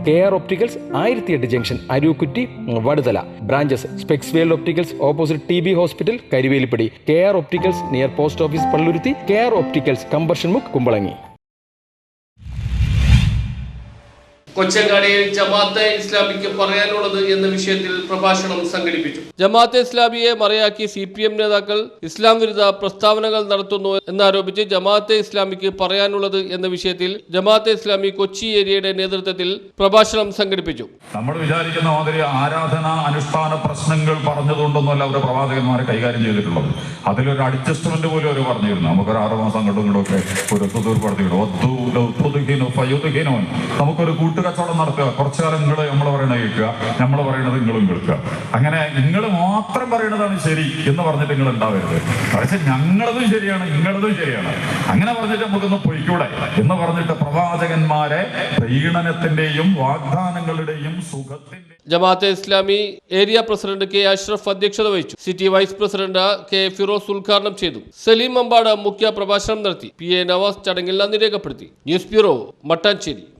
KR Opticals 1008 junction Arookutty Vaduthala. Branches specs world opticals opposite TB hospital Karivelippady. KR Opticals near post office Palluruthy. KR Opticals combustion മുക്ക് കുമ്പളങ്ങി. കൊച്ചങ്ങാടിയിൽ ജമാഅത്തെ ഇസ്ലാമിക്ക് പറയാനുള്ളത് എന്ന വിഷയത്തിൽ പ്രഭാഷണം സംഘടിപ്പിച്ചു. ജമാഅത്തെ ഇസ്ലാമിയെ മറയാക്കി CPM നേതാക്കൾ ഇസ്ലാം വിരുദ്ധ പ്രസ്താവനകൾ നടത്തുന്നു എന്നാരോപിച്ച് ജമാഅത്തെ ഇസ്ലാമിക്ക് പറയാനുള്ളത് എന്ന വിഷയത്തിൽ ജമാഅത്തെ ഇസ്ലാമി കൊച്ചി ഏരിയയുടെ നേതൃത്വത്തിൽ പ്രഭാഷണം സംഘടിപ്പിച്ചു. നമ്മൾ വിചാരിക്കുന്ന മാതിരി ആരാധന അനുഷ്ഠാന പ്രശ്നങ്ങൾ പറഞ്ഞതുകൊണ്ടൊന്നുമല്ല അവരുടെ പ്രവാചകന്മാരെ കൈകാര്യം ചെയ്തിട്ടുള്ളത്. അതിലൊരു അഡ്ജസ്റ്റ്മെന്റ് പോലും അവർ പറഞ്ഞിരുന്നു. നമുക്കൊരു 6 മാസം അങ്ങോട്ടും ഒരു നമുക്കൊരു കൂട്ടുകച്ചവടം നടത്തുക. കുറച്ചു കാലം നിങ്ങൾ നമ്മൾ പറയണത് കേൾക്കുക, നമ്മൾ പറയണത് നിങ്ങളും കേൾക്കുക. അങ്ങനെ നിങ്ങൾ മാത്രം പറയണതാണ് ശരി എന്ന് പറഞ്ഞിട്ട് നിങ്ങൾ ഉണ്ടാവരുത്. പക്ഷെ ഞങ്ങളതും ശരിയാണ്, നിങ്ങളതും ശരിയാണ്, അങ്ങനെ പറഞ്ഞിട്ട് നമുക്കൊന്ന് പൊയ്ക്കൂടെ എന്ന് പറഞ്ഞിട്ട് പ്രവാചകന്മാരെ പ്രീണനത്തിന്റെയും വാഗ്ദാനങ്ങളുടെയും സുഖത്തിന്റെ. Jamaate Islami area president K. Ashraf അധ്യക്ഷത വഹിച്ചു. City vice president K. Firoz ഉദ്ഘാടനം ചെയ്തു. സലീം അമ്പാട് മുഖ്യ പ്രഭാഷണം നടത്തി. PA നവാസ് ചടങ്ങിൽ നന്ദി രേഖപ്പെടുത്തി. News bureau, Mattancherry.